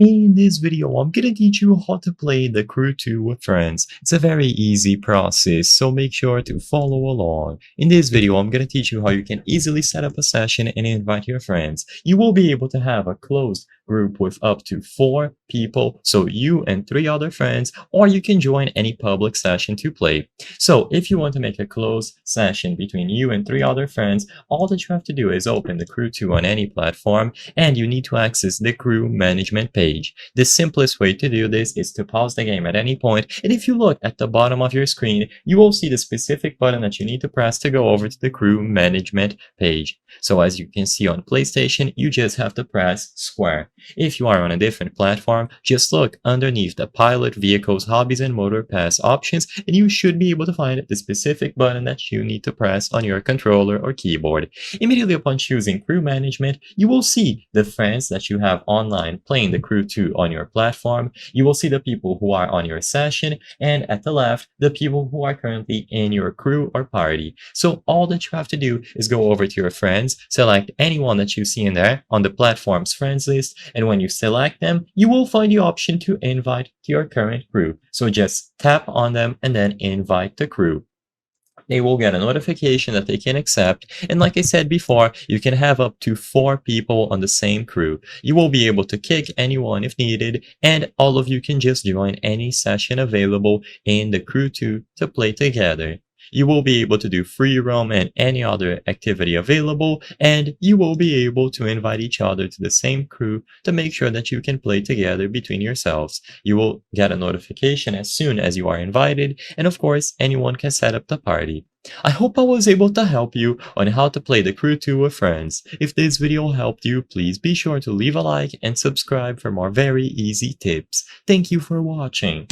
In this video, I'm gonna teach you how to play the Crew 2 with friends. It's a very easy process, so make sure to follow along. In this video, I'm gonna teach you how you can easily set up a session and invite your friends. You will be able to have a closed group with up to 4 people, so you and 3 other friends, or you can join any public session to play. So if you want to make a closed session between you and 3 other friends, all that you have to do is open the Crew 2 on any platform, and you need to access the crew management page. The simplest way to do this is to pause the game at any point, and if you look at the bottom of your screen, you will see the specific button that you need to press to go over to the crew management page. So as you can see on PlayStation, you just have to press square. If you are on a different platform, just look underneath the pilot, vehicles, hobbies, and motor pass options, and you should be able to find the specific button that you need to press on your controller or keyboard. Immediately upon choosing crew management, you will see the friends that you have online playing the Crew 2 on your platform. You will see the people who are on your session, and at the left, the people who are currently in your crew or party. So all that you have to do is go over to your friends, select anyone that you see in there on the platform's friends list, and when you select them, you will find the option to invite to your current crew. So just tap on them and then invite the crew. They will get a notification that they can accept, and like I said before, you can have up to 4 people on the same crew. You will be able to kick anyone if needed, and all of you can just join any session available in the Crew 2 to play together. You will be able to do free roam and any other activity available, and you will be able to invite each other to the same crew to make sure that you can play together between yourselves. You will get a notification as soon as you are invited, and of course, anyone can set up the party. I hope I was able to help you on how to play the Crew 2 with friends. If this video helped you, please be sure to leave a like and subscribe for more very easy tips. Thank you for watching.